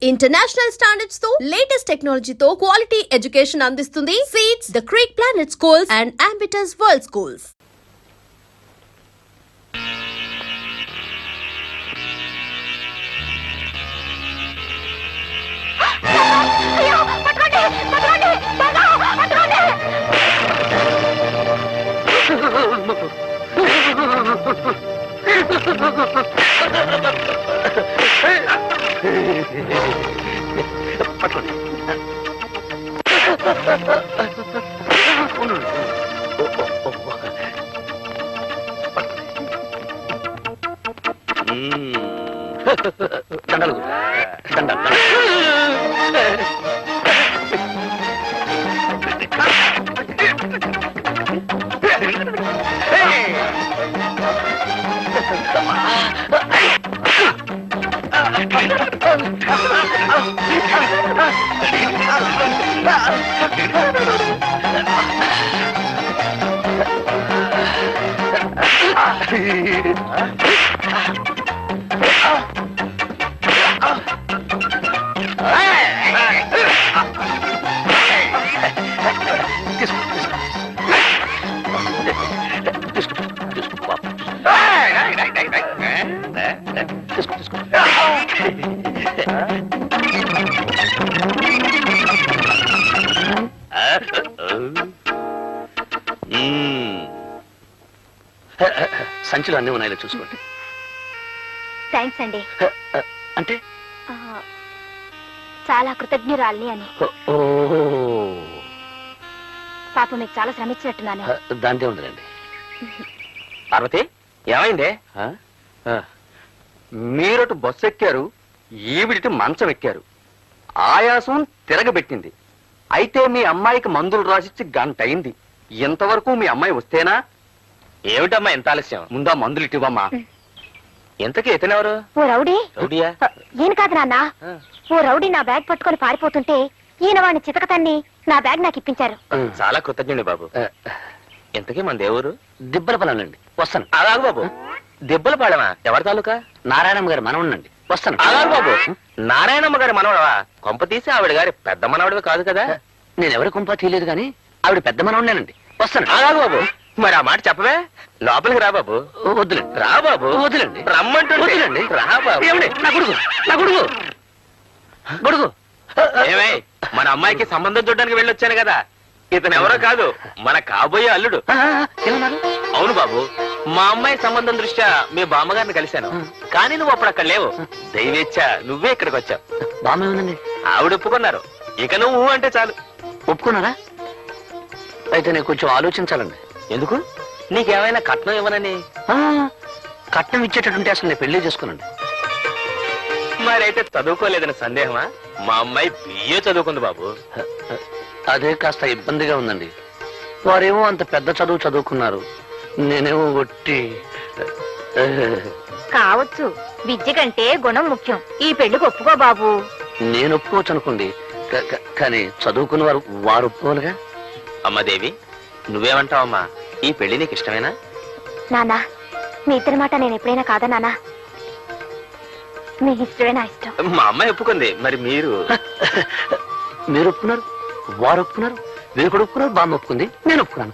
International standards తో latest technology తో quality education అందిస్తుంది seats the creek planet schools and Ambitus world schools. సంచిలో అన్నీ ఉన్నాయో చూసుకోండి. థ్యాంక్స్ అండి. అంటే చాలా కృతజ్ఞురాల్ని అని. పాప మీకు చాలా శ్రమించినట్టున్నాను. దాంతే ఉందండి. పార్వతి, ఏమైందే? మీరటు బస్సు ఎక్కారు, ఈవిడిటి మంచం ఎక్కారు. ఆయాసం తిరగబెట్టింది. అయితే మీ అమ్మాయికి మందులు రాసిచ్చి గంట అయింది. ఇంతవరకు మీ అమ్మాయి వస్తేనా? ఏమిటమ్మా ఎంత ఆలస్యం? ముందా మందులు ఇటివమ్మా. ఎంతకీ ఇతనెవరు? ఓ రౌడీ. రౌడీయా? ఈయన కాదు నాన్న. ఓ రౌడీ నా బ్యాగ్ పట్టుకొని పారిపోతుంటే ఈయన వాడిని చితకతన్ని నా బ్యాగ్ నాకు ఇప్పించారు. చాలా కృతజ్ఞుడి బాబు. ఎంతకీ మన దేవురు? దిబ్బల పొలండి. వస్తాను. అలాగు బాబు. దెబ్బల పాడమా? ఎవరి తాలూకా? నారాయణమ్మ గారు మనవునండి. వస్తాను. అలాగు బాబు. నారాయణమ్మ గారి మనవడవా? కొంప తీసి ఆవిడ గారి పెద్ద మనవడవి కాదు కదా? నేను ఎవరి కొంప తీయలేదు కానీ ఆవిడ పెద్ద మనవున్నానండి. వస్తాను. అలాగు బాబు. మరి ఆ మాట చెప్పవే. లోపలికి రా బాబు. వద్దులండి. రా బాబు. వద్దులండి. రమ్మంటుంటే వద్దులండి. రా బాబు. నా గొడుగు, నా గొడుగు, గొడుగు. ఏమై, మన అమ్మాయికి సంబంధం చూడడానికి వెళ్ళొచ్చాను కదా. ఇతను ఎవరో కాదు, మన కాబోయే అల్లుడు. ఏమన్నారు? అవును బాబు, మా అమ్మాయి సంబంధం దృష్ట్యా మీ బామ్మగారిని కలిశాను. కానీ నువ్వు అప్పుడు అక్కడ లేవు. దైవేచ్ఛ నువ్వే ఇక్కడికి వచ్చావు. బామ్మ ఏముందండి? ఆవిడ ఒప్పుకున్నారు. ఇక నువ్వు అంటే చాలు. ఒప్పుకున్నారా? అయితే నేను కొంచెం ఆలోచించాలండి. ఎందుకు? నీకేమైనా కట్నం ఇవ్వనని? కట్నం ఇచ్చేటట్టుంటే అసలు నేను పెళ్లి చేసుకున్నాండి. మరైతే చదువుకోలేదని సందేహమా? మా అమ్మాయి బిఏ చదువుకుంది బాబు. అదే కాస్త ఇబ్బందిగా ఉందండి. వారేమో అంత పెద్ద చదువు చదువుకున్నారు, నేనేమో ఒట్టి. కావచ్చు, విద్య కంటే గుణం ముఖ్యం. ఈ పెళ్లికి ఒప్పుకో బాబు. నేను ఒప్పుకోవచ్చు అనుకోండి, కానీ చదువుకున్న వారు ఒప్పుకోవాలిగా. అమ్మాదేవి, నువ్వేమంటావమ్మా? ఈ పెళ్లి నీకు ఇష్టమేనా? నానా, మీ ఇద్దరి మాట నేను ఎప్పుడైనా కాదా నానా? మీ ఇష్టమే నా ఇష్టం. మా అమ్మాయి ఒప్పుకుంది, మరి మీరు? మీరు ఒప్పుకున్నారు, వారు ఒప్పుకున్నారు, మీరు కూడా ఒప్పుకున్నారు, బామ్మ ఒప్పుకుంది, నేను ఒప్పుకున్నాను.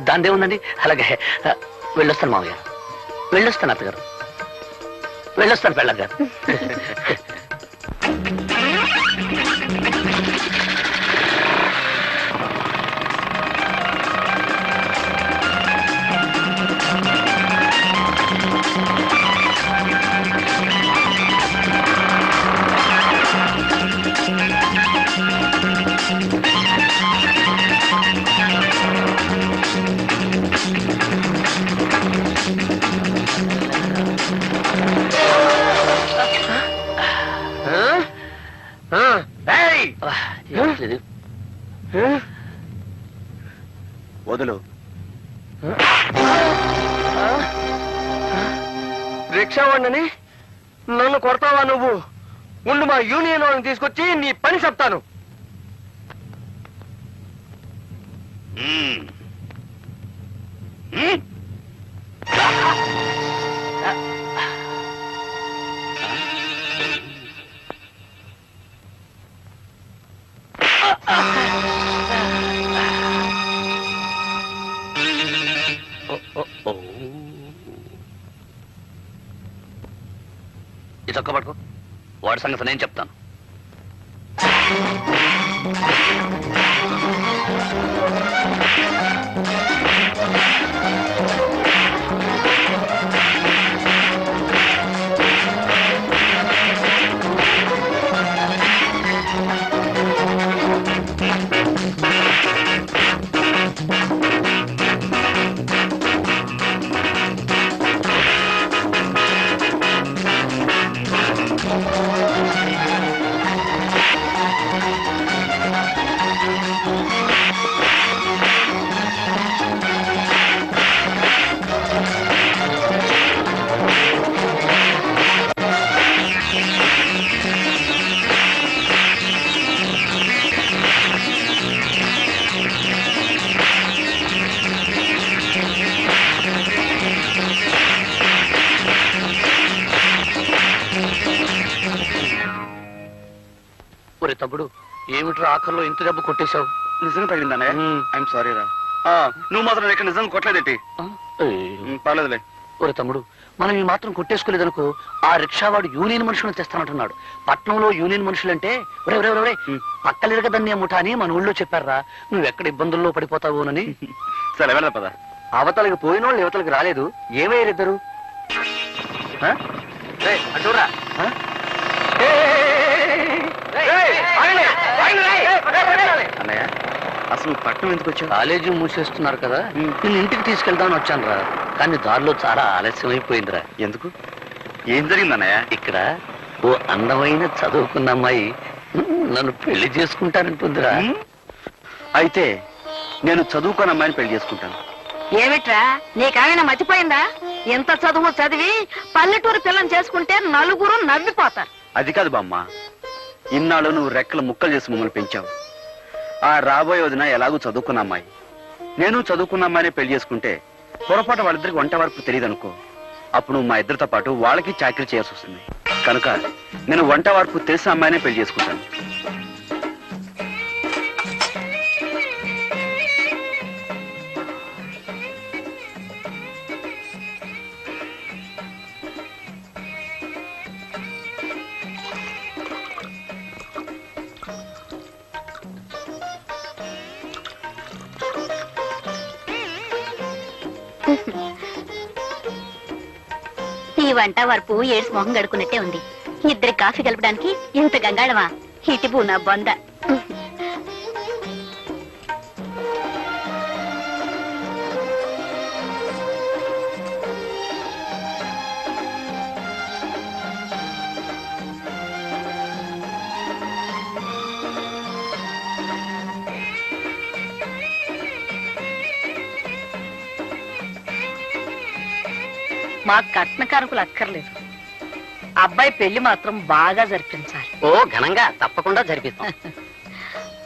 దాందే ఉందండి. అలాగే వెళ్ళొస్తాను మామయ్య, వెళ్ళొస్తాను అత్తగారు, వెళ్ళొస్తాను పెళ్ళగారు. వదులు. రిక్షా వాడిని నన్ను కొడతావా నువ్వు? ఉండు, మా యూనియన్ వాళ్ళని తీసుకొచ్చి నీ పని చెప్తాను. ఇది ఒక్క పట్టుకో, వాడి సంగతి నేను చెప్తాను. ఒరే తమ్ముడు, ఏమిట్రా ఆఖరిలో ఇంత దెబ్బ కొట్టేశావు? నిజంగా తగిలిందానే? ఐఎమ్ సారీ రా. నువ్వు మాత్రం ఇక్కడ నిజంగా కొట్టలేదేటి? పర్లేదులే. ఒరే తమ్ముడు, మనం ఈ మాత్రం కొట్టేసుకోలేదనుకో, ఆ రిక్షావాడు యూనియన్ మనుషులను తెస్తానంటున్నాడు. పట్నంలో యూనియన్ మనుషులంటే పక్కలేరు కదన్నీ ముఠా అని మన ఊళ్ళో చెప్పారా. నువ్వెక్కడ ఇబ్బందుల్లో పడిపోతావునని. సరే వెళ్దా పద. అవతలకి పోయిన వాళ్ళు యువతలకి రాలేదు, ఏమయ్యారిద్దరు? అటురా. అన్నయ్య, అసలు పట్నం ఎందుకు వచ్చావు? కాలేజీ మూసేస్తున్నారు కదా, నేను ఇంటికి తీసుకెళ్దామని వచ్చాను రా. కానీ దారిలో చాలా ఆలస్యం అయిపోయిందిరా. ఎందుకు? ఏం జరిగిందన్నయ్య? ఇక్కడ ఓ అందమైన చదువుకున్న అమ్మాయి నన్ను పెళ్లి చేసుకుంటానంటుందిరా. అయితే నేను చదువుకున్న అమ్మాయిని పెళ్లి చేసుకుంటాను. ఏమిట్రా, నీకేమైనా మర్చిపోయిందా? ఎంత చదువు చదివి పల్లెటూరు పిల్లని చేసుకుంటే నలుగురు నవ్విపోతారు. అది కాదు బామ్మ, ఇన్నాళ్ళు నువ్వు రెక్కలు ముక్కలు చేసి మమ్మల్ని పెంచావు. ఆ రాబోయే వదిన ఎలాగూ చదువుకున్న అమ్మాయి, నేను చదువుకున్న అమ్మాయినే పెళ్లి చేసుకుంటే పొరపాటు వాళ్ళిద్దరికి వంట వరకు తెలియదు అనుకో. అప్పుడు మా ఇద్దరితో పాటు వాళ్ళకి చాకరీ చేయాల్సి వస్తుంది. కనుక నేను వంట వరకు తెలిసిన అమ్మాయినే పెళ్లి చేసుకుంటాను. ఈ వంట వరపు ఏడ్స్ మొహం గడుకున్నట్టే ఉంది. ఇద్దరి కాఫీ కలపడానికి ఇంత గంగాళమా? ఇటిబు నా బొంద. మా కట్న కారకులు అక్కర్లేదు, అబ్బాయి పెళ్లి మాత్రం బాగా జరిపించాలి. ఓ ఘనంగా తప్పకుండా జరిపిస్తాం.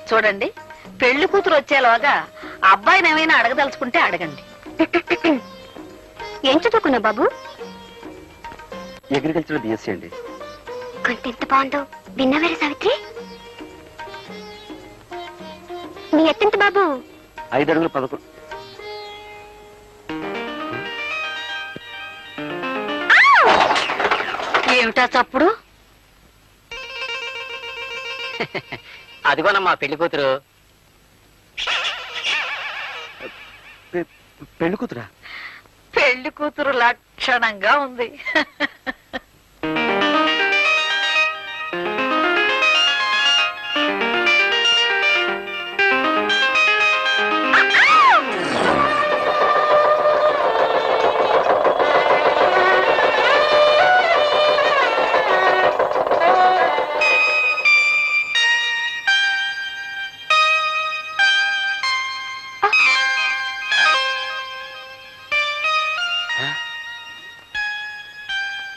చూడండి, పెళ్లి కూతురు వచ్చేలోగా అబ్బాయిని ఏమైనా అడగదలుచుకుంటే అడగండి. ఏం చదువుకున్నా బాబు? అగ్రికల్చర్ బిఎస్సీ అండి. కొంత ఎంత బాగుందో విన్నవేరే సావిత్రి. నీ ఎత్తెంత బాబు? 5 అడుగుల 11. ఏమిటా చప్పుడు? అదిగోనమ్మా పెళ్లి కూతురు. పెళ్లి కూతురా? పెళ్లి కూతురు లక్షణంగా ఉంది.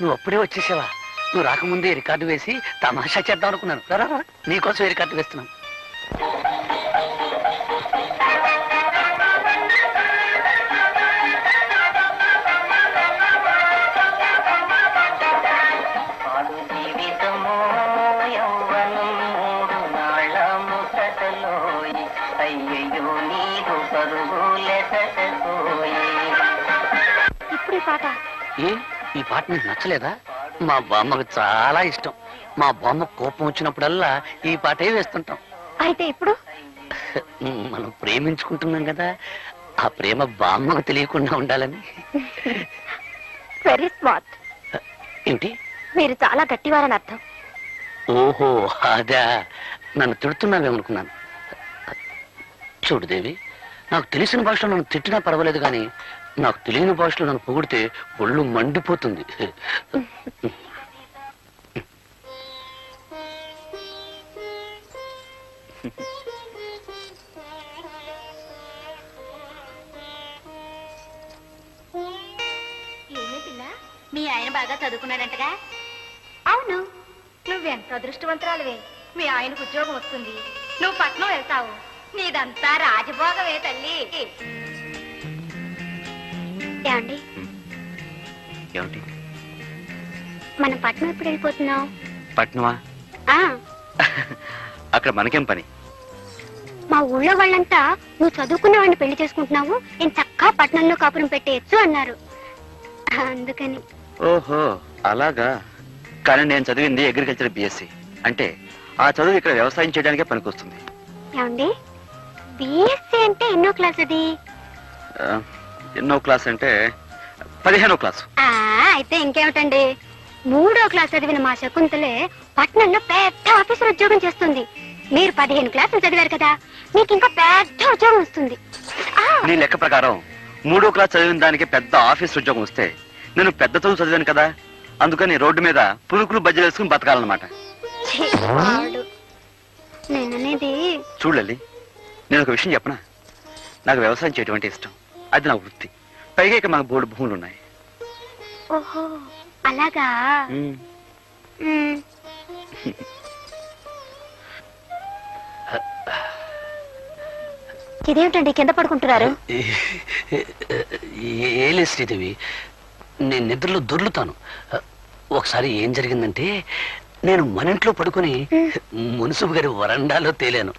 నువ్వు అప్పుడే వచ్చేసావా? నువ్వు రాకముందే రికార్డు వేసి తమాషా చేద్దాం అనుకున్నాను. రా నీకోసం రికార్డు వేస్తున్నాను. జీవితమో యౌవనం 3 నాళ్ళ ముసటలో ఇప్పుడు ఈ పాట ఏ ఈ పాట నీకు నచ్చలేదా? మా బామ్మకు చాలా ఇష్టం. మా బామ్మ కోపం వచ్చినప్పుడల్లా ఈ పాటే వేస్తుంటాం. అయితే ఇప్పుడు మనం ప్రేమించుకుంటున్నాం కదా, ఆ ప్రేమ బామ్మకు తెలియకుండా ఉండాలని. Very smart. ఏమిటి? మీరు చాలా గట్టివారని అర్థం. ఓహో అదా, నన్ను తిడుతున్నావేమనుకున్నాను. చూడు దేవి, నాకు తెలిసిన భాషలో నన్ను తిట్టినా పర్వాలేదు, కానీ నాకు తెలియని భాషలో నన్ను పొగిడితే ఒళ్ళు మండిపోతుంది. ఏమే పిల్ల, మీ ఆయన బాగా చదువుకున్నాడంటగా? అవును. నువ్వెంత అదృష్టవంతురాలువే. మీ ఆయనకు ఉద్యోగం వస్తుంది, నువ్వు పట్నం వెళ్తావు. నీదంతా రాజభోగమే తల్లి. ఏమండి, ఏమిటి? మనం పట్నం ఎప్పుడు వెళ్ళిపోతున్నాం? పట్నమా? అక్కడ మనకేం పని? మా ఊళ్ళో వాళ్ళంతా నువ్వు చదువుకున్న వాడిని పెళ్లి చేసుకుంటున్నావు, నేను చక్కా పట్నంలో కాపురం పెట్టేయచ్చు అన్నారు. అందుకని. ఓహో అలాగా. కానీ నేను చదివింది అగ్రికల్చర్ బిఎస్సి. అంటే ఆ చదువు ఇక్కడ వ్యవసాయం చేయడానికే పనికొస్తుంది. ఏమండి, బిఎస్సి అంటే ఎన్నో క్లాస్ అది? ఎన్నో క్లాస్ అంటే 15వ క్లాసు. అయితే ఇంకేమిటండి, 3వ క్లాస్ చదివిన మా శకుంతలే పట్నంలో పెద్ద ఆఫీసర్ ఉద్యోగం చేస్తుంది. మీరు 15 క్లాసులు చదివారు కదా, మీకు ఇంకా పెద్ద ఉద్యోగం వస్తుంది. నీ లెక్క ప్రకారం 3వ క్లాస్ చదివిన దానికి పెద్ద ఆఫీస్ ఉద్యోగం వస్తే నేను పెద్ద చదువు చదివాను కదా, అందుకని రోడ్డు మీద పులుకులు బజ్జలు వేసుకుని బతకాలన్నమాట. నేననేది చూడలి, నేను ఒక విషయం చెప్పనా? నాకు వ్యవసాయం చేయడం అంటే ఇష్టం, అది నా వృత్తి. పైగా ఇక మాకు బోర్డు భూములు ఉన్నాయి. ఓహో అలాగా. ఇదేమిటండి కింద పడుకుంటున్నారు? ఏలే శ్రీదేవి, నేను నిద్రలో దొర్లుతాను. ఒకసారి ఏం జరిగిందంటే, నేను మన ఇంట్లో పడుకొని మున్సిపు గారి వరండాలో తేలాను.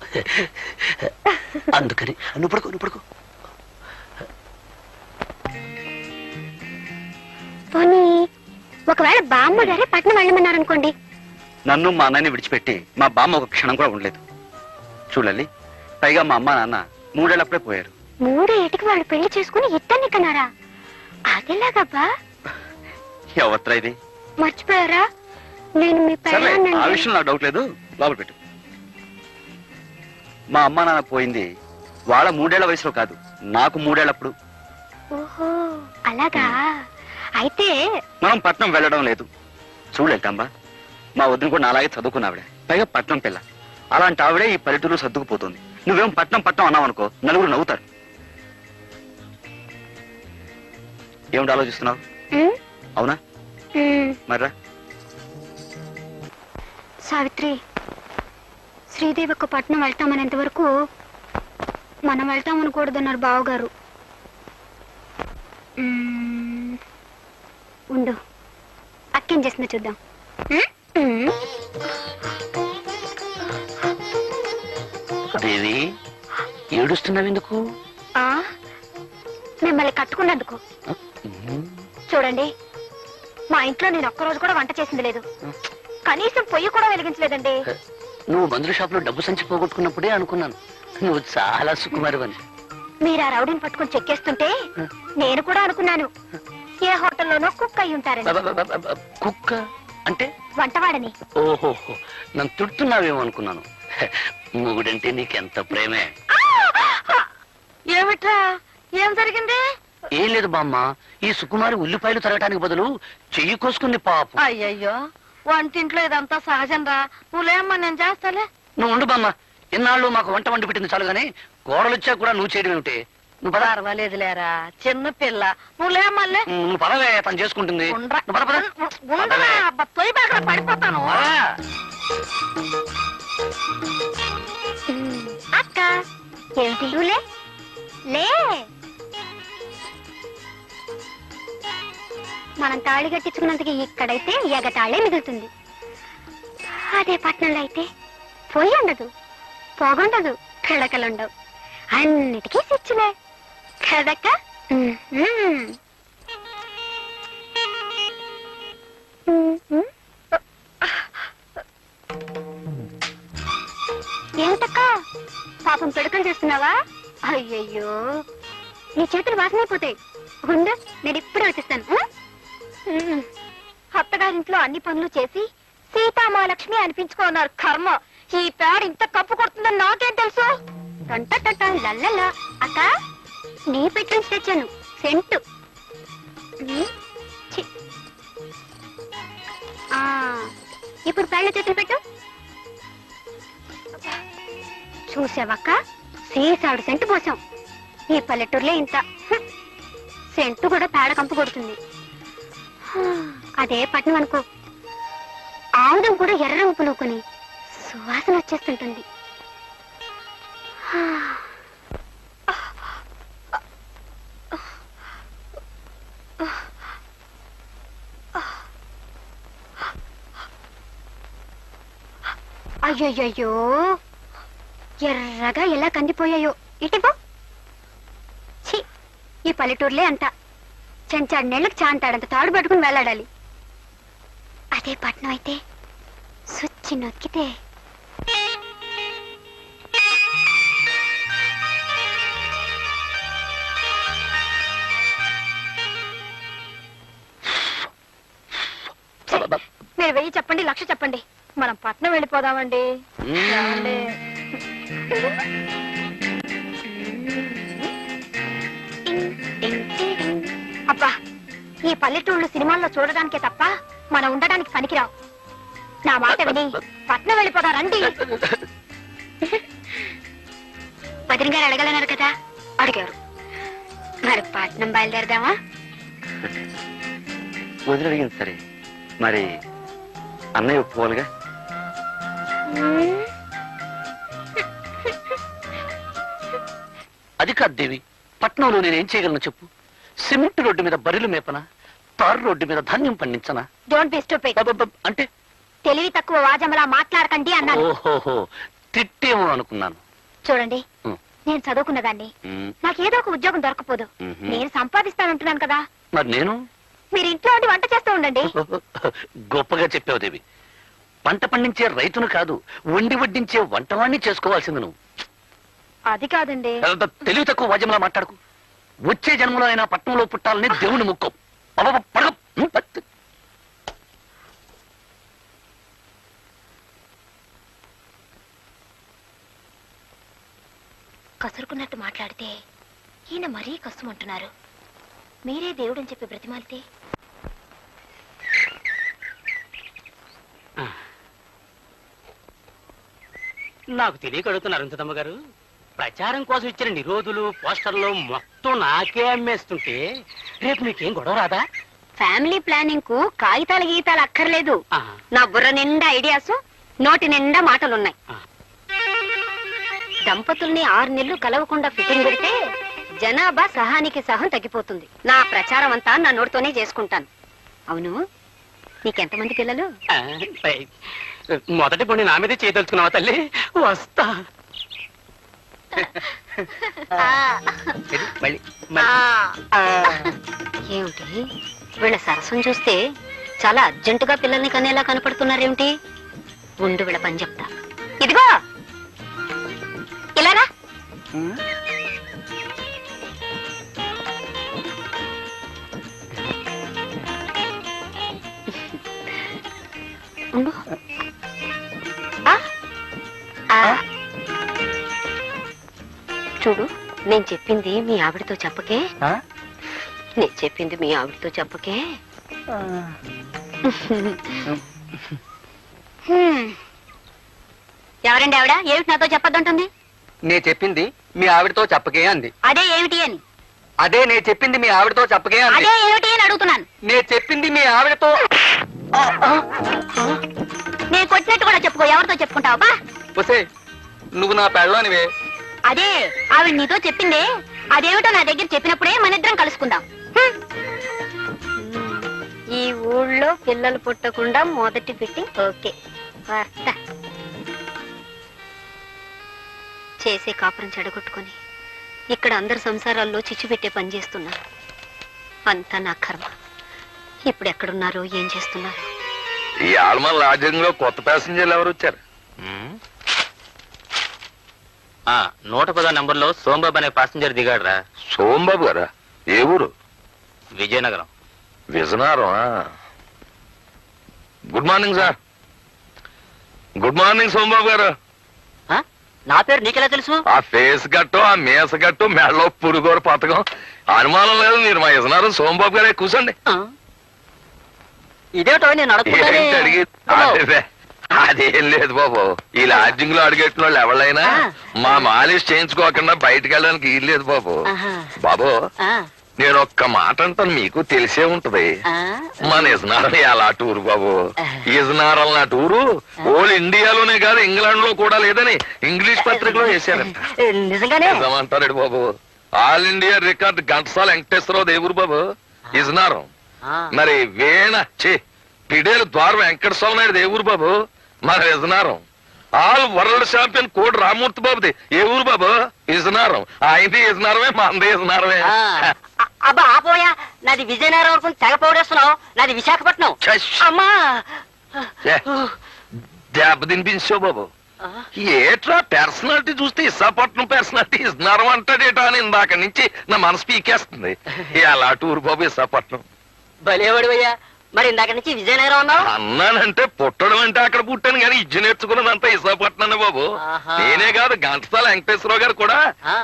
అందుకని నువ్వు పడుకో. పోనీ ఒకవేళ బామ్మ గారే పట్నం వెళ్ళమన్నారనుకోండి. నన్ను మా అన్నయ్యని విడిచిపెట్టి మా బామ్మ ఒక క్షణం కూడా ఉండలేదు. చూడాలి, పైగా మా అమ్మ నాన్న 3 ఏళ్ళప్పుడే పోయారు. 3 ఏటికి వాళ్ళు పెళ్లి చేసుకుని ఇద్దరిని కన్నారా? అదేలాగబ్బా? ఎవత్రా ఇది? మర్చిపోయారా? నేను మీ సర్లే, ఆ పెళ్ళాన్నండి. విషయం నాకు డౌట్ లేదు, లోపల పెట్టు. మా అమ్మ నాన్న పోయింది వాళ్ళ 3 ఏళ్ల వయసులో కాదు, నాకు 3 ఏళ్ళప్పుడు. ఓహో అలాగా. అయితే మనం పట్నం వెళ్ళడం లేదు. చూడలేకమ్మా, మా వదిన కూడా నాలాగే చదువుకున్నావిడ, పైగా పట్నం పిల్ల. అలాంటి ఆవిడే ఈ పల్లెటూరు సర్దుకుపోతుంది. నువ్వేం పట్నం అన్నావు అనుకో, నలుగురు నవ్వుతారు. ఏమిటి ఆలోచిస్తున్నావు? ఉమ్, అవునా? ఉమ్. మర్రా. సావిత్రి, శ్రీదేవి ఒక పట్నం వెళ్తామనేంత వరకు మనం వెళ్తామనకూడదన్నారు బావగారు. ఉండు, అక్కేం చేసిందో చూద్దాం. దేవి, ఏడుస్తున్నావు ఎందుకు? మిమ్మల్ని కట్టుకున్నందుకు. చూడండి, మా ఇంట్లో నేను ఒక్కరోజు కూడా వంట చేసింది లేదు, కనీసం పొయ్యి కూడా వెలిగించలేదండి. నువ్వు మందుల షాప్ లో డబ్బు సంచి పోగొట్టుకున్నప్పుడే అనుకున్నాను నువ్వు చాలా సుకుమారివని. మీరు ఆ రౌడీని పట్టుకుని చెక్కేస్తుంటే నేను కూడా అనుకున్నాను ఏ హోటల్లోనో కుక్ అయి ఉంటారని. కుక్క అంటే? వంటవాడని. ఓహో, నన్ను తిడుతున్నావేమో అనుకున్నాను. మొగుడంటే నీకెంత ప్రేమే. ఏమిట్రా, ఏం జరిగింది? ఏం లేదు బామ్మ, ఈ సుకుమారి ఉల్లిపాయలు తరగటానికి బదులు చెయ్యి కోసుకుంది పాపం. అయ్యయ్యో, వంటింట్లో ఇదంతా సహజం రా. నువ్వులేమ్మా, నేను చేస్తాలే. నువ్వు ఉండు బామ్మ, ఇన్నాళ్ళు మాకు వంట వండి పెట్టింది చాలు గానీ కోడలు వచ్చా కూడా నువ్వు చేయడం ఏమిటి? నువ్వు పద. పర్వాలేదులేరా, చిన్న పిల్ల. నువ్వులేమ్మల్లే. నువ్వు పదవే, తను చేసుకుంటుంది. నువ్వు పద, పద. పదవే. తొయ్యి బాగా పడిపోతాను. పద. అక్క ఏమిటి? లే లే, మనం తాళి కట్టించుకున్నందుకు ఇక్కడైతే ఎగతాళే మిగులుతుంది. అదే పట్నంలో అయితే పొయ్యి ఉండదు, పొగుండదు, పిడకలుండవు. అన్నిటికీ స్విచ్లే కదక్క. ఏమిటక్క పాపం పిడకలు చేస్తున్నావా? అయ్యయ్యో నీ చేతులు వాసనైపోతాయి. ఉండు, నేను ఇప్పుడే వచ్చేస్తాను. అత్తగారింట్లో అన్ని పనులు చేసి సీతామహాలక్ష్మి అనిపించుకున్నారు. కర్మ, ఈ పేడ ఇంత కప్పు కొడుతుందని నాకేం తెలుసు? టంట లల్లలా. అక్క, నీ పెట్టి నుంచి తెచ్చాను సెంటు. ఛీ. ఇప్పుడు పేళ్ళ చేతులు పెట్టు. చూసావక్క, సీసాడు సెంటు పోసాం. ఈ పల్లెటూరులో ఇంత సెంటు కూడా పేడ కంపు కొడుతుంది. అదే పట్నం అనుకో, ఆముదం కూడా ఎర్ర రంగు పులుకొని సువాసన వచ్చేస్తుంటుంది. అయ్యయ్యో, ఎర్రగా ఎలా కందిపోయాయో. ఇటిపో. ఛీ, ఈ పల్లెటూరులే అంట. చెంచాడు నెళ్ళకి చాంతాడంత తాడు పట్టుకుని వెళ్ళాడాలి. అదే పట్నం అయితే సుచ్చి నొక్కితే మీరు 1000 చెప్పండి, 1,00,000 చెప్పండి, మనం పట్నం వెళ్ళిపోదామండి. ఏమండి? అబ్బా, ఈ పల్లెటూళ్ళు సినిమాల్లో చూడడానికే తప్ప మనం ఉండడానికి పనికిరావు. నా మాట విని పట్నం వెళ్ళిపోదా రండి. వదిన గారు అడగలన్నారు కదా, అడిగారు. మరి పట్నం బయలుదేరదామా? వదిలి అడిగింది సరే, మరి అన్నయ్య ఒప్పుకోవాలిగా. అది కాదు దేవి, పట్నంలో నేనేం చేయగలను చెప్పు? సిమెంట్ రోడ్డు మీద బరిలు మేపనా, తారు రోడ్డు మీద ధాన్యం పండించనా? Don't be stupid. అంటే తెలివి తక్కువ వాజమలా మాట్లాడకండి అన్నాను. ఓహోహో, తిట్టేమో అనుకున్నాను. చూడండి, ఉం. నేను చదువుకున్నదాన్ని, ఉం. నాకేదో ఒక ఉద్యోగం దొరకపోదు. మ్హూ. నేను సంపాదిస్తానంటున్నాను కదా. మరి నేను మీరు ఇంట్లో ఉండి వంట చేస్తూ ఉండండి. గొప్పగా చెప్పావు దేవి. పంట పండించే రైతును కాదు, వండి వడ్డించే వంటవాణ్ణి చేసుకోవాల్సింది నువ్వు. అది కాదండి. తెలివి తక్కువ వాద్యంలా మాట్లాడుకు. వచ్చే జన్మలో అయినా పట్నంలో పుట్టాలని దేవుని ముక్కో. కసురుకున్నట్టు మాట్లాడితే ఈయన మరీ కష్టమంటున్నారు. మీరే దేవుడని చెప్పి బ్రతిమాలితే నాకు తెలియక అడుగుతున్నారు అరుంధతమ్మ గారు. ప్రచారం కోసం ఇచ్చిన నిరోధులు పోస్టర్లు మొత్తం నాకే అమ్మేస్తుంటే రేపు మీకేం గొడవ రాదా? ఫ్యామిలీ ప్లానింగ్ కు కాగితాల గీతాలు అక్కర్లేదు. ఆ. నా బుర్ర నిండా ఐడియాస్, నోటి నిండా మాటలున్నాయి. ఆ. దంపతుల్ని 6 నెలలు కలవకుండా ఫిట్టింగ్ పెడితే జనాభా సహానికి సహం తగ్గిపోతుంది. నా ప్రచారం అంతా నా నోటితోనే చేసుకుంటాను. అవును, నీకెంతమంది పిల్లలు? ఆ, మొదటి పొండి నా మీదే చేయదలుచుకున్నావా తల్లి? వస్తా. ఏమిటి వీళ్ళ సరసం చూస్తే చాలా అర్జెంటుగా పిల్లల్ని కనేలా కనపడుతున్నారేమిటి? ఉండు, వీళ్ళ పని చెప్తా. ఇదిగో ఇలారా. ఉండు. చూడు, నేను చెప్పింది మీ ఆవిడతో చెప్పకే. నేను చెప్పింది మీ ఆవిడతో చెప్పకే. ఎవరండి ఆవిడ? ఏమిటి నాతో చెప్పొద్దంటుంది? నే చెప్పింది మీ ఆవిడతో చెప్పకే అంది. అదే ఏమిటి అని? అదే నే చెప్పింది మీ ఆవిడతో చెప్పకే అంది. అదే ఏమిటి అని అడుగుతున్నాను. నే చెప్పింది మీ ఆవిడతో. నేను కొట్టినట్టు కూడా చెప్పుకో. ఎవరితో చెప్పుకుంటావా? ఒసే, నువ్వు నా పెళ్ళానివే. అదే ఆవిడ నీతో చెప్పిందే. అదేమిటో నా దగ్గర చెప్పినప్పుడే మనిద్దరం కలుసుకుందాం. ఈ ఊళ్ళో పిల్లలు పుట్టకుండా మొదటి పెట్టి ఓకే వస్తా. చేసే కాపురం చెడగొట్టుకుని ఇక్కడ అందరి సంసారాల్లో చిచ్చు పెట్టే పని చేస్తున్నారు. అంతా నా కర్మ. ఇప్పుడు ఎక్కడున్నారో ఏం చేస్తున్నారు? ఈ ఆల్మా లాడ్జింగ్ లో కొత్త ప్యాసింజర్లు ఎవరు వచ్చారు? 110 నంబర్లో సోంబాబు అనే పాసింజర్ దిగాడురా. సోంబాబు గారా? ఏ ఊరు? Vizianagaram. Vizianagaram. Good morning sir. Good morning Sombabu గారు. నా పేరు నీకెలా తెలుసు? ఆ ఫేస్ గట్టు, ఆ మీస గట్టు, మెడలో పురుగోరు పథకం అనుమానం లేదు. మీరు మా విజయనగరం సోంబాబు గారే. కూర్చోండి. ఇదేటో నేను ఏంటి అడిగి? అదేం లేదు బాబు. ఈ లాడ్జింగ్ లో అడిగెట్టిన వాళ్ళు ఎవరైనా మా మాలిష్ చేయించుకోకుండా బయటకు వెళ్ళడానికి వీలు లేదు బాబు. బాబు నేను ఒక్క మాట అంటాను, మీకు తెలిసే ఉంటది. మన ఇజనారం ఎలా టూరు బాబు. ఇజనారం నా టూరు ఓల్ ఇండియాలోనే కాదు ఇంగ్లాండ్ లో కూడా లేదని ఇంగ్లీష్ పత్రికలో వేశారంట. నిజంగానే నిజమంటాడు బాబు. All India record Ghantasala Venkateswararao దేవురు బాబు ఇజనారం. మరి వేణ పిడేలు ద్వార వెంకటస్వామి నాయుడు దేవురు బాబు మన విజనారం. ఆల్ వరల్డ్ ఛాంపియన్ కోడి రామూర్తి బాబుది ఏ ఊరు బాబు? ఇజనారం. ఆయనది ఇజనారమే, మంది ఇజనారమే. అబ్బా ఆపోయా, నాది విజయనగరం వరకు తెగ పౌడేస్తున్నావు. నాది విశాఖపట్నం. అమ్మా దెబ్బ తినిపించావు బాబు. ఏట్రా పర్సనాలిటీ చూస్తే విశాఖపట్నం పర్సనాలిటీ ఇజనారం అంటాడేటా అని ఇందాక నుంచి నా మనసు పీకేస్తుంది. ఎలా టూరు బాబు విశాఖపట్నం. భలేవాడివయ్యా. మరి ఇందాక నుంచి విజయనగరం ఉన్నావు? అన్నానంటే పుట్టడం అంటే అక్కడ పుట్టాను కానీ ఇజ్జు నేర్చుకున్నదంతా విశాఖపట్నం బాబు. నేనే కాదు ఘంటసాల వెంకటేశ్వరరావు గారు కూడా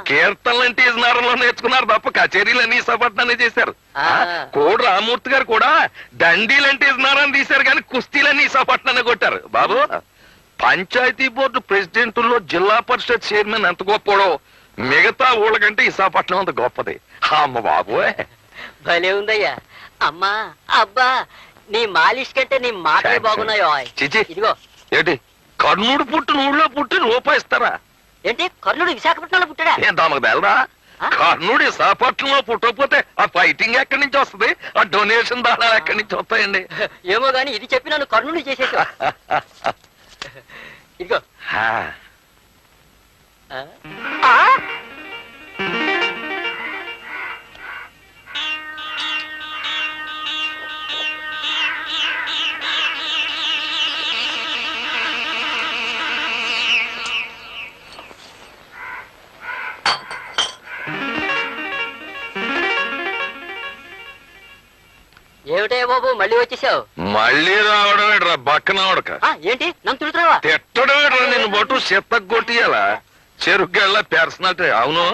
కీర్తనలు అంటే ఇజనారంలో నేర్చుకున్నారు తప్ప కచేరీలన్నీ విశాఖపట్నాన్ని చేశారు. కోడి రామూర్తి గారు కూడా దండీలంటే ఇజనారాన్ని తీశారు కానీ కుస్తీలన్నీ విశాఖపట్నాన్ని కొట్టారు బాబు. పంచాయతీ బోర్డు ప్రెసిడెంట్లో జిల్లా పరిషత్ చైర్మన్ ఎంత గొప్పడో మిగతా ఊళ్ళ కంటే విశాఖపట్నం అంత గొప్పది. అమ్మ బాబు భలే ఉందయ్యా. అమ్మా అబ్బా, నీ మాలిష్ కంటే నీ మాటలే బాగున్నాయో. చిచి ఇదిగో ఏంటి కర్ణుడు పుట్టిన ఊళ్ళో పుట్టి రూపాయి ఇస్తారా? ఏంటి కర్ణుడు విశాఖపట్నంలో పుట్టాడా? ఏం తమకు తెలరా? కర్ణుడు విశాఖపట్నంలో పుట్టకపోతే ఆ ఫైటింగ్ ఎక్కడి నుంచి వస్తుంది? ఆ డొనేషన్ దానాలు ఎక్కడి నుంచి వస్తాయండి? ఏమో గాని ఇది చెప్పి నన్ను కర్ణుడు చేసేసా. ఇదిగో ఏమిటే బాబు మళ్ళీ వచ్చేసావు? మళ్ళీ రావడం ఏంట్రా బక్కనవడక? ఏంటి నన్ను తిడుతున్నావా? తిట్టడం ఏంట్రా? నేను బొట్టు చెత్తకు కొట్టియాలా? చెరుగ్గళ్ళ పర్సనాలిటీ. అవును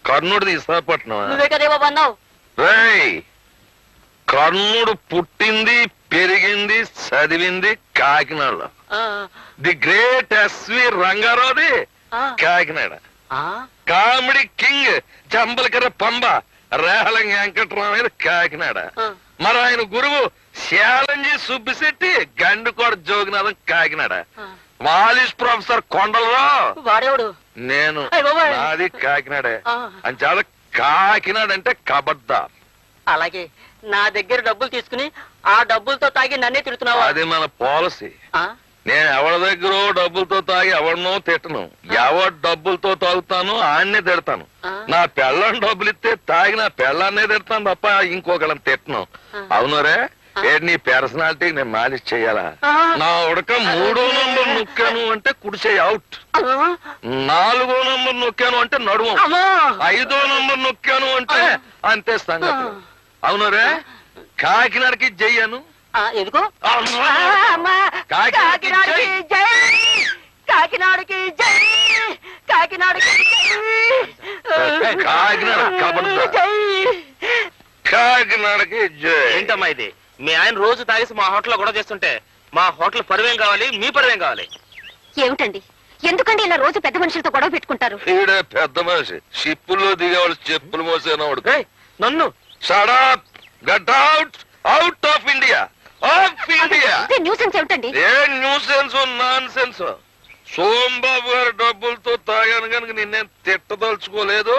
కర్ణుడిది విశాఖపట్నం. నువ్వే కదే బాబు అన్నావు. రేయ్ కర్ణుడు పుట్టింది పెరిగింది చదివింది కాకినాడలో. ది గ్రేట్ ఎస్వి రంగారావుది కాకినాడ. కామెడీ కింగ్ జంబలకర పంబ రేహలంగి వెంకటరామయ్య కాకినాడ. మరి ఆయన గురువు శాలంజీ సుబ్బిశెట్టి గండుకోట జోగినాథం కాకినాడ. మాలిష్ ప్రొఫెసర్ కొండలరావు వాడేవాడు నేను. నాది కాకినాడే. అని చాలా కాకినాడ అంటే కబడ్దార్. అలాగే నా దగ్గర డబ్బులు తీసుకుని ఆ డబ్బులతో తాగి నన్నే తిడుతున్నావా? అది మన పాలసీ. నేను ఎవరి దగ్గర డబ్బులతో తాగి ఎవరినో తిట్టను. ఎవరి డబ్బులతో తాగుతాను ఆన్నే తిడతాను. నా పెళ్ళం డబ్బులు ఇస్తే తాగి నా పెళ్ళాన్నే తిడతాను తప్ప ఇంకొకళ్ళని తిట్టను. అవునరే ఏంటి నీ పర్సనాలిటీ నేను మాలిష్ చెయ్యాలా? నా ఉడక 3వ నంబర్ నొక్కాను అంటే కుడిచేయి అవుట్. 4వ నంబర్ నొక్కాను అంటే నడుము. 5వ నంబర్ నొక్కాను అంటే అంతే సంగతి. అవునరే కాకినాడకి జయ్యాను. ఎందుకో? కాకినాడకి జై, కాకినాడకి జై, కాకినాడకి కాకినాడ కబడ్దార్. కాకినాడకి జై. ఏంటమ్మా ఇది? మీ ఆయన రోజు తాగేసి మా హోటల్లో గొడవ చేస్తుంటే మా హోటల్ పరువేం కావాలి, మీ పరువేం కావాలి? ఏమిటండి ఎందుకండి ఇలా రోజు పెద్ద మనుషులతో గొడవ పెట్టుకుంటారు? ఈడే పెద్ద మనిషి షిప్పుల్లో దిగేవాళ్ళు చెప్పులు మోసేనవాడు. నన్ను shut up, get out, out of India, of India. Nuisance ఏమిటండి? ఏ న్యూసెన్స్ నాన్ సెన్స్. సోంబాబు గారి డబ్బులతో తాగాను కనుక నిన్నేం తిట్టదలుచుకోలేదు.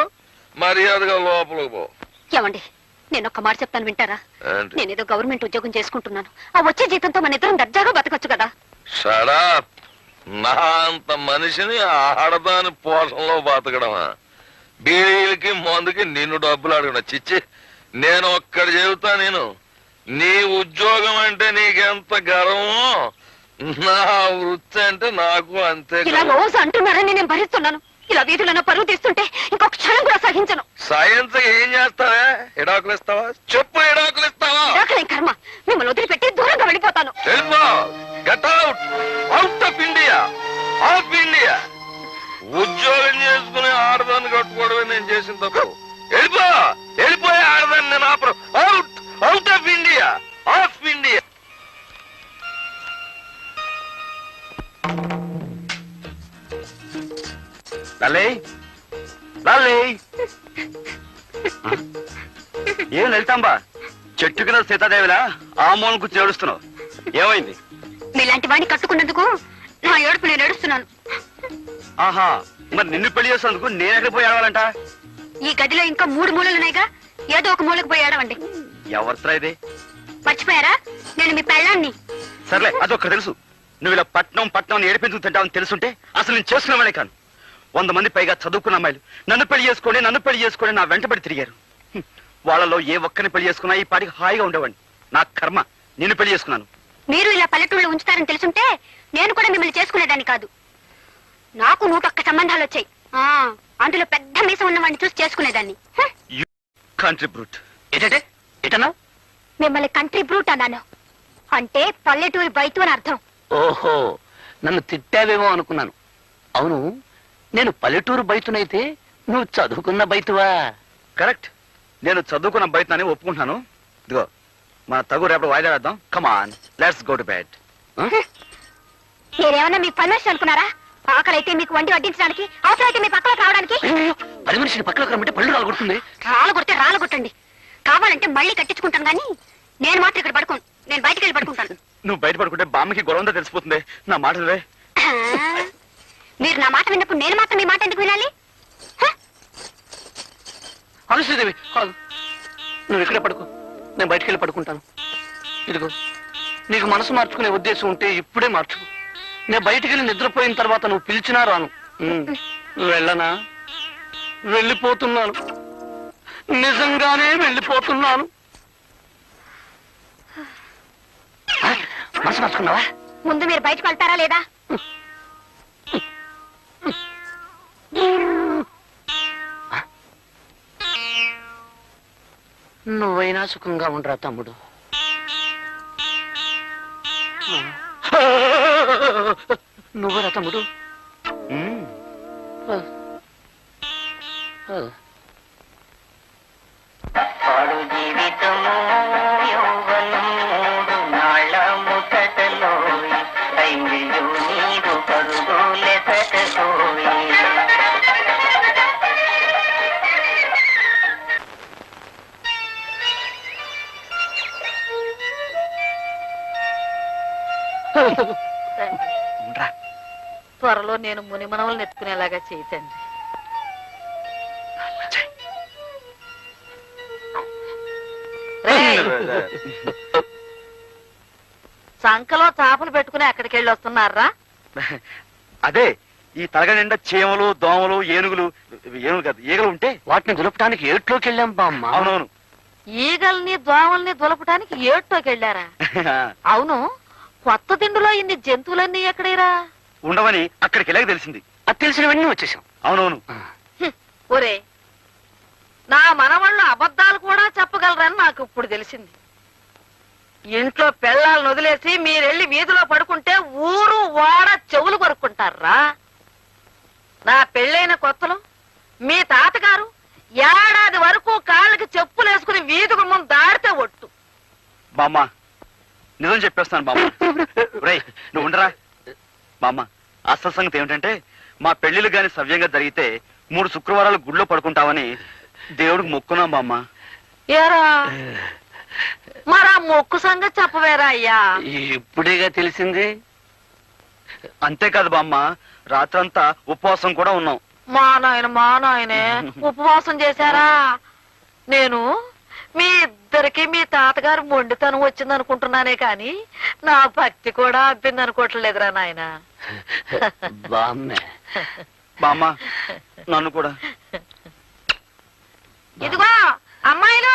మర్యాదగా లోపలికి పో. ఏమండి నేను ఒక్క మాట చెప్తాను వింటారా? ఏంటి? నేనేదో గవర్నమెంట్ ఉద్యోగం చేసుకుంటున్నాను. ఆ వచ్చే జీతంతో మన ఇద్దరం దర్జాగా బతకొచ్చు కదా. Shut up. నా అంత మనిషిని ఆడదాని పోషణలో బతకడమా? బీడీలకి మందుకి నిన్ను డబ్బులు అడగను చిచ్చి. నేను ఒక్కడు చెబుతా, నేను నీ ఉద్యోగం అంటే నీకెంత గర్వమో నా వృత్తి అంటే నాకు అంతే ఇలా గర్వం. రోజు అంటున్నారని నేను భరిస్తున్నాను. ఇలా వీధులను పరువు తీస్తుంటే ఇంకొక క్షణం కూడా సహించను. సైన్స్ ఏం చేస్తావా? ఎడాకులు ఇస్తావా? చెప్పు, ఎడాకులు ఇస్తావా? దాఖలే కర్మ, మిమ్మల్ని వదిలిపెట్టి దూరంగా వెళ్ళిపోతాను. వెళ్ళిపో. Get out, out of India, of India. ఉద్యోగం చేసుకుని ఆడదాన్ని కట్టుకోవడమే నేను చేసిన తప్పు. వెళ్ళిపో, వెళ్ళిపోయే ఆడదాన్ని నేను ఆపరు. Out, out of India, of India. లల్లే లల్లే ఏం వెళ్తాంబా? చెట్టు కింద సీతాదేవిలా ఆ మూలం కూర్చొని ఏడుస్తున్నావు, ఏమైంది? మీలాంటి వాడిని కట్టుకున్నందుకు నా ఏడుపు నేను ఏడుస్తున్నాను. ఆహా, మరి నిన్ను పెళ్లి చేసినందుకు నేను ఎక్కడికి పోయి ఏడవాలంట? ఈ గదిలో ఇంకా 3 మూలలున్నాయిగా, ఏదో ఒక మూలకు పోయి ఏడవండి. ఎవరితో ఇది? మర్చిపోయారా? నేను మీ పెళ్ళాన్ని. సర్లే, అదొక్కటి తెలుసు. నువ్వు ఇలా పట్నం ఏడిపించుకు తింటావని తెలుసుంటే అసలు నేను చేసుకునేవాడే కాను. 100 మంది పైగా చదువుకున్న అమ్మాయిలు నన్ను పెళ్లి చేసుకొని నా వెంటబడి తిరిగారు. వాళ్ళలో ఏ ఒక్కరిని పెళ్లి చేసుకున్నా ఈ పాటికి హాయిగా ఉండేవాడిని. నా కర్మ, నిన్ను పెళ్లి చేసుకున్నాను. మీరు ఇలా పల్లెటూళ్ళు ఉంచుతారని తెలుసుంటే నేను కూడా మిమ్మల్ని చేసుకునేదాన్ని కాదు. నాకు 101 సంబంధాలు వచ్చాయి. అందులో పెద్ద మీసం ఉన్నవాడిని చూసి చేసుకునేదాన్ని. Country brute. ఏంటంటే ఎటన్నా? మిమ్మల్ని కంట్రీ బ్రూట్ అన్నాను. అంటే పల్లెటూరి బయట అని అర్థం. ఓహో, నన్ను తిట్టావేమో అనుకున్నాను. అవును, నేను పల్లెటూరు బయటనైతే నువ్వు చదువుకున్న బయటవా? కరెక్ట్, నేను చదువుకున్న బయటని ఒప్పుకుంటున్నాను. ఇదిగో మన తగు రేపు వాయిదా వేద్దాం. కమాన్, లెట్స్ గో టు బెడ్. మీరేమన్నా మీ పర్మిషన్ అనుకున్నారా? ఆకలైతే మీకు వండి వడ్డించడానికి, అవసరమైతే మీ పక్కలకు రావడానికి. అయ్యో, పది మనిషిని పక్కలకు రమ్మంటే పళ్ళు రాలగొడుతుంది. రాలగొట్టండి. కావాలంటే మళ్ళీ కట్టించుకుంటాను కానీ నేను మాత్రం ఇక్కడ పడుకోను. నేను బయటికి వెళ్ళి పడుకుంటాను. నువ్వు బయట పడుకుంటే బామ్మకి గొడవంతా తెలిసిపోతుంది. నా మాట వే. మీరు నా మాట విన్నప్పుడు నేను మాత్రం మీ మాట ఎందుకు వినాలి? అనుశ్రీదేవి, కాదు, నువ్వు ఇక్కడే పడుకో, నేను బయటికి వెళ్ళి పడుకుంటాను. ఇదిగో, నీకు మనసు మార్చుకునే ఉద్దేశం ఉంటే ఇప్పుడే మార్చుకో. నేను బయటికి వెళ్ళి నిద్రపోయిన తర్వాత నువ్వు పిలిచినా రాను. వెళ్ళనా? వెళ్ళిపోతున్నాను, నిజంగానే వెళ్ళిపోతున్నాను. మనసు మార్చుకున్నావా? ముందు మీరు బయటకు వెళ్తారా లేదా? నువ్వైనా సుఖంగా ఉండరా తమ్ముడు. నువ్వురా తమ్ముడు. పాడు జీవితము యౌవనం 3 నాళ్ళ ముసటలో అయ్యో నీరు పరుగులెసటోయి. త్వరలో నేను మునిమనవలు నెత్తుకునేలాగా చేయతండి. సంకలో చాపలు పెట్టుకుని అక్కడికి వెళ్ళి వస్తున్నారా? అదే, ఈ తలగ నిండా చీమలు, దోమలు, ఏనుగులు కాదు, ఈగలు ఉంటే వాటిని దులపడానికి ఏట్లోకి వెళ్ళాం బామ్మ. అవునవును. ఈగల్ని దోమల్ని దులపటానికి ఏటోకి వెళ్ళారా? అవును, కొత్త తిండిలో ఇన్ని జంతువులన్నీ ఎక్కడేరా? ఉండవని అక్కడికి వెళ్ళాక తెలిసింది. అది తెలిసినవన్నీ వచ్చేసాం. అవునవును. ఒరే, నా మనవాళ్ళు అబద్ధాలు కూడా చెప్పగలరని నాకు ఇప్పుడు తెలిసింది. ఇంట్లో పెళ్ళాలను వదిలేసి మీరెళ్ళి వీధిలో పడుకుంటే ఊరు వాడ చెవులు కొరుక్కుంటారా? నా పెళ్ళైన కొత్తలో మీ తాతగారు ఏడాది వరకు కాళ్ళకి చెప్పులు వేసుకుని వీధి గుమ్మం దాడితే ఒట్టు. బామ్మ, నిజం చెప్పేస్తాను బామ్మ. రేయ్, నువ్వు ఉండరా బామ్మ. అసలు సంగతి ఏమిటంటే, మా పెళ్లిళ్ళు గాని సవ్యంగా జరిగితే 3 శుక్రవారాలు గుడిలో పడుకుంటామని దేవుడికి మొక్కున్నాం బామ్మ. ఏరా, మరా మొక్కు సంగతి చెప్పవేరా అయ్యా? ఇప్పుడేగా తెలిసింది. అంతేకాదు బామ్మ, రాత్రంతా ఉపవాసం కూడా ఉన్నాం. మా నాయనే ఉపవాసం చేశారా? నేను మీ ఇద్దరికి మీ తాతగారు మొండితనం వచ్చింది అనుకుంటున్నానే కాని నా భక్తి కూడా అబ్బింది అనుకోవట్లేదురా నాయన. బామ్మే, బామ్మ, నన్ను కూడా ఇదిగో అమ్మాయిలు,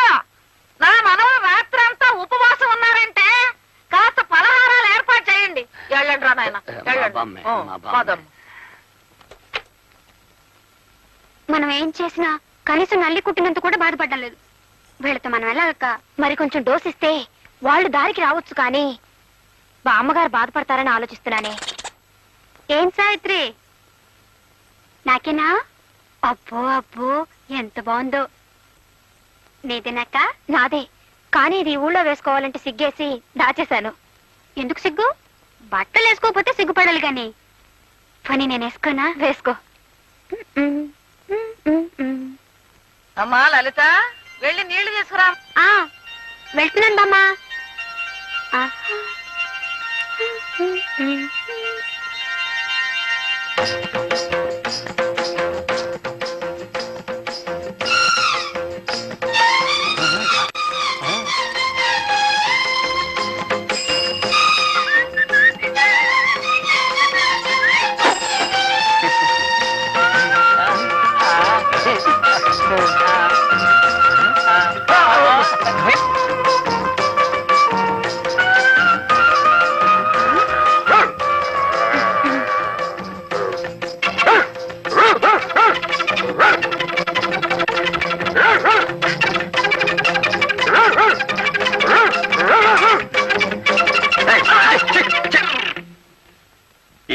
నా మనవలు రాత్రి అంతా ఉపవాసం ఉన్నారంటే కాస్త పలహారాలు ఏర్పాటు చేయండి. వెళ్ళండి రా నాయన, బామ్మే, వెళ్ళండి. మా బామ్మే. పదమ్మ. మనం ఏం చేసినా కనీసం నల్లి కుట్టినంత కూడా బాధపడడం లేదు. వీళ్ళతో మనం వెళ్ళాక మరి కొంచెం డోస్ ఇస్తే వాళ్ళు దారికి రావచ్చు, కానీ మా అమ్మగారు బాధపడతారని ఆలోచిస్తున్నానే. ఏం సావిత్రి, నాకేనా? అబ్బో అబ్బో, ఎంత బాగుందో. నీదేనాక? నాదే, కానీ ఇది ఊళ్ళో వేసుకోవాలంటే సిగ్గేసి దాచేశాను. ఎందుకు సిగ్గు? బట్టలు వేసుకోకపోతే సిగ్గుపడాలి గాని. పని నేను వేసుకోనా? వేసుకో. అమ్మా లలిత, వెళ్ళి నీళ్లు తీసుకురా. ఆ, వెళ్తున్నాను బామ్మా.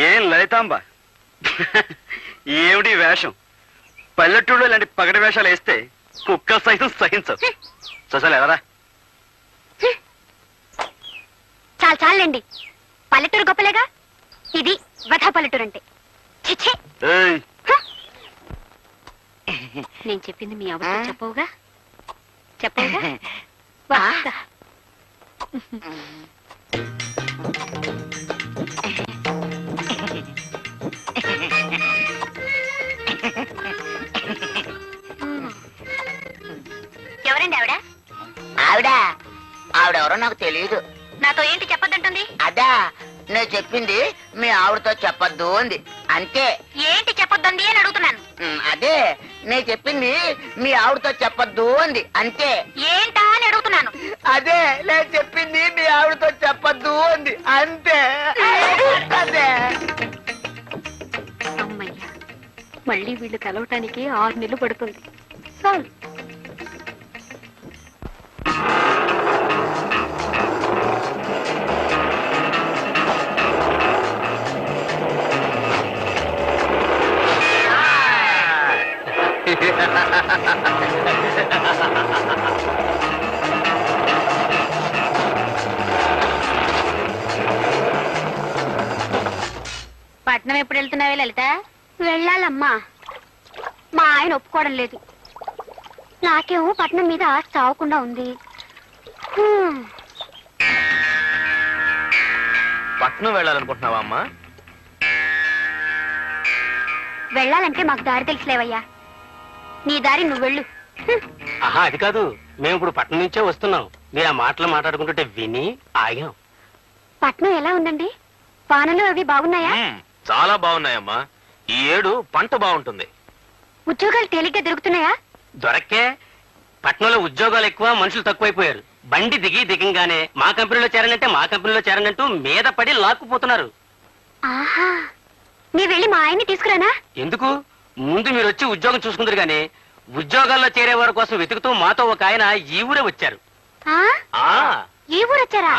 ఏం లలితాంబ, ఏమిటి వేషం? పల్లెటూళ్ళు ఇలాంటి పగటి వేషాలు వేస్తే కుక్క సైతం సహించదు. ససలు ఎవరా? చాలు చాలండి, పల్లెటూరు గొప్పలేగా. ఇది వధ పల్లెటూరు అంటే. చిచ్చే, ఏయ్, నేను చెప్పింది మీ అవ్వతో చెప్పవుగా? చెప్పవుగా? వస్తా. ఎవరండి ఆవిడ? ఆవిడెవరో నాకు తెలియదు. నాతో ఏంటి చెప్పొద్దంటుంది? అదా, నేను చెప్పింది మీ ఆవిడతో చెప్పొద్దు అంది, అంతే. ఏంటి చెప్పొద్దండి అని అడుగుతున్నాను. అదే, నేను చెప్పింది మీ ఆవిడతో చెప్పొద్దు అంది, అంతే. ఏంటా అని అడుగుతున్నాను. అదే, నేను చెప్పింది మీ ఆవిడతో చెప్పొద్దు అంది, అంతే. అదే. అమ్మయ్యా, మళ్ళీ వీళ్ళు కలవటానికి 6 నెలలు పడుతుంది. చాలు. పట్నం ఎప్పుడు వెళ్తున్నావే లలిత? వెళ్ళాలమ్మా, మా ఆయన ఒప్పుకోవడం లేదు. నాకేమో పట్నం మీద ఆశ చావకుండా ఉంది. పట్నం వెళ్ళాలనుకుంటున్నావా అమ్మా? వెళ్ళాలంటే మాకు దారి తెలుసులేవయ్యా. నీ దారి నువ్వు వెళ్ళు. ఆహా, అది కాదు, మేము ఇప్పుడు పట్నం నుంచే వస్తున్నాం. మీరు ఆ మాటలు మాట్లాడుకుంటుంటే విని ఆగాం. పట్నం ఎలా ఉందండి? వానలు అవి బాగున్నాయా? చాలా బాగున్నాయమ్మా. ఈ ఏడు పంట బాగుంటుంది. ఉద్యోగాలు తేలిగ్గా దొరుకుతున్నాయా? దొరక్కే. పట్నంలో ఉద్యోగాలు ఎక్కువ, మనుషులు తక్కువైపోయారు. బండి దిగంగానే మా కంపెనీలో చేరనంటే మా కంపెనీలో చేరనంటూ మీద పడి లాక్కుపోతున్నారు. ఆహా, నీ వెళ్ళి మా ఆయన్ని తీసుకురానా? ఎందుకు? ముందు మీరు వచ్చి ఉద్యోగం చూసుకుందరు గానీ ఉద్యోగాల్లో చేరే వారి కోసం వెతుకుతూ మాతో ఒక ఆయన ఈ ఊరే వచ్చారు. ఈ ఊరు వచ్చారా?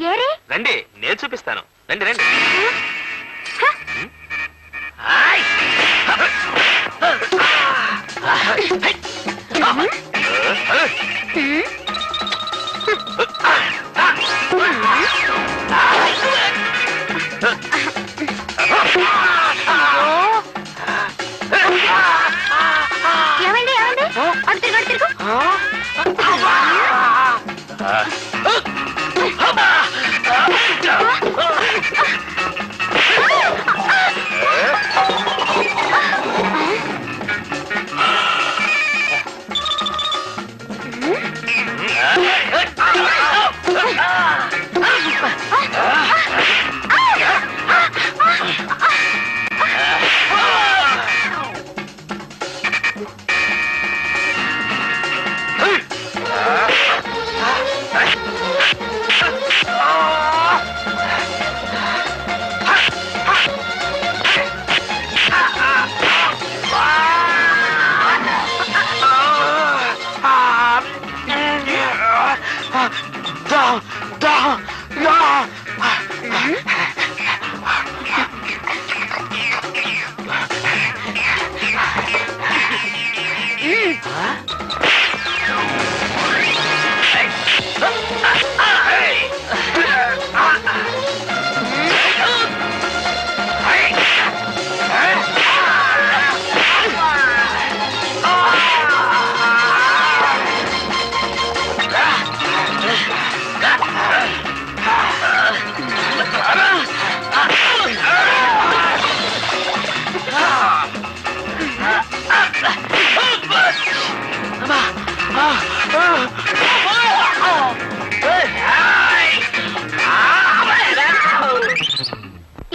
ఏరే, రండి, నేను చూపిస్తాను. రండి రండి. ఏమండి ఏమండి, అటు తిరుగు అటు తిరుగు.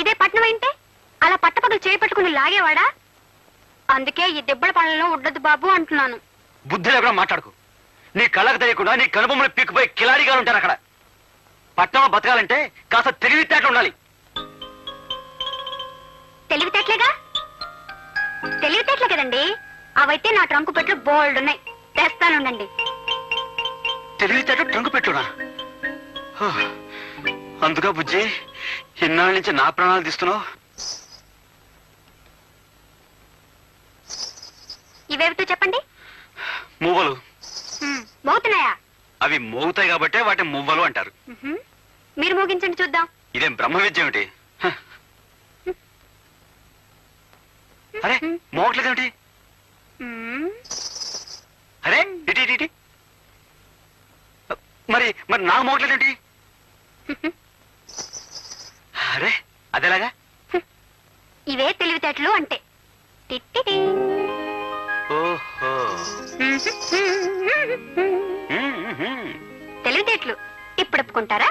ఇదే పట్నం ఏంటే అలా పట్టపగలు చేపట్టుకుని లాగేవాడా? అందుకే ఈ దెబ్బల పనులను ఉండదు బాబు అంటున్నాను. బుద్ధి లేకుండా మాట్లాడుకు. నీ కళ్ళకు తెలియకుండా నీ కనుబొమ్మలు పీక్కుపోయి కిలాడిగా ఉంటారు అక్కడ. పట్టణంలో బతకాలంటే కాస్త తెలివితేటలు ఉండాలి. తెలివితేటలేగా? తెలివితేటలే కదండి. అవైతే నా ట్రంకు పెట్లు బోల్డ్ ఉన్నాయి, తెస్తానుండండి. తెలివితేట ట్రంకు పెట్టునా? అందుగా బుజ్జి ఇన్నాళ్ళ నుంచి నా ప్రాణాలు తీస్తున్నావు. ఇవేమిటో చెప్పండి. మువ్వలు. మోగుతున్నాయా? అవి మోగుతాయి కాబట్టే వాటిని మువ్వలు అంటారు. మీరు మోగించండి చూద్దాం. ఇదేం బ్రహ్మ విద్య ఏమిటి? అరే మోగట్లేదేమిటి? అరే ఇటీ ఇటీ ఇటీ. మరి మరి నాకు మోగట్లేదేంటి? అరే అదేలాగా? ఇవే తెలివితేటలు అంటే. టిట్టిటి. ఓహో తెలివితేటలు ఇప్పుడు ఒప్పుకుంటారా?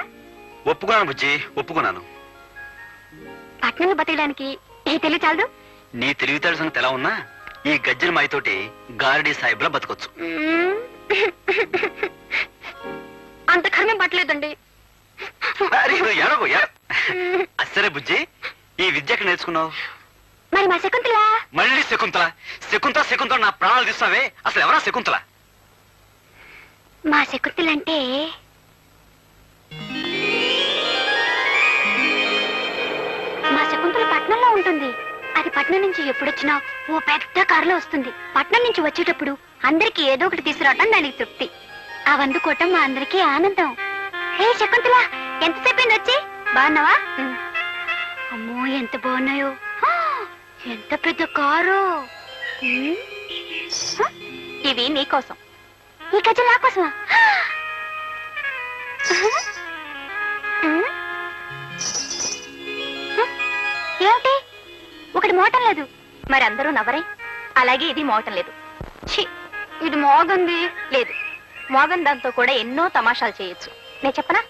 ఒప్పుకున్నాను బుజ్జి, ఒప్పుకున్నాను. పట్నంలో బతకడానికి ఈ తెలివి చాలదు. నీ తెలివితేటల సంగతి ఎలా ఉన్నా ఈ గజ్జల మాయతోటి గారడీ సాహిబ్లా బతకొచ్చు. అంత కర్మం పట్టలేదండి. సరే బుజ్జి, ఈ విద్య ఎక్కడ నేర్చుకున్నావు? మరి మా శకుంతల? మళ్ళీ శకుంతల శకుంతల శకుంతల నా ప్రాణాలు తీస్తావే. అసలు ఎవరా శకుంతల? మా శకుంతల అంటే మా శకుంతల పట్నంలో ఉంటుంది. అది పట్నం నుంచి ఎప్పుడొచ్చినా ఓ పెద్ద కారులో వస్తుంది. పట్నం నుంచి వచ్చేటప్పుడు అందరికి ఏదో ఒకటి తీసుకురావటం దానికి తృప్తి. అవందుకోవటం మా అందరికీ ఆనందం. హే శకుంతల, ఎంతసేపు అయింది వచ్చి? బాగున్నావా? అమ్మో ఎంత బాగున్నాయో. ఎంత పెద్ద కారు. ఇవి నీకోసం. ఈ గజ్జలు నా కోసమా? ఏమిటి ఒకటి మోటం లేదు? మరి అందరూ నవ్వరే. అలాగే ఇది మోటం లేదు. ఇది మోగంది లేదు. మోగన్ దాంతో కూడా ఎన్నో తమాషాలు చేయొచ్చు. నేను చెప్పనా?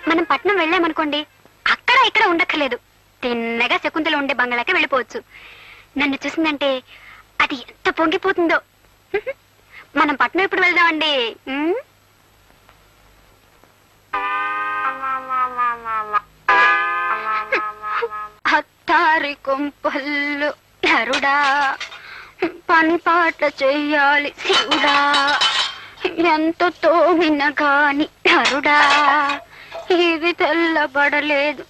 మనం పట్నం వెళ్ళామనుకోండి, అక్కడ ఇక్కడ ఉండక్కర్లేదు. తిన్నగా శకుంతల ఉండే బంగ్లాకి వెళ్ళిపోవచ్చు. నన్ను చూసిందంటే అది ఎంత పొంగిపోతుందో. మనం పట్నం ఎప్పుడు వెళ్దామండి? అత్తారి కొంపల్లు నరుడా, పని పాట చెయ్యాలి శివుడా, ఎంత తోమిన గాని నరుడా, ఇది తెల్లబడలేదు.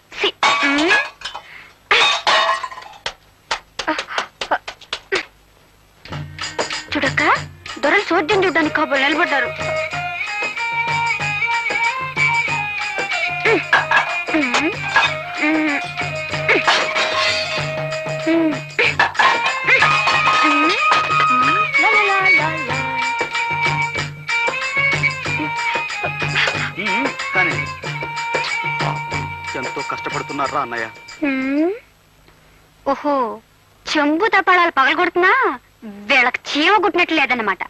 చూడక్క, దొరలు చూద్దాం చూడడానికి కాబోలు నిలబడ్డారు. కానీ ఎంతో కష్టపడుతున్నారా అన్నయ్య? ఓహో, చెంబు తపాళాలు పగలగొడుతున్నా వీళ్ళకి చీమ కుట్టినట్లు లేదన్నమాట.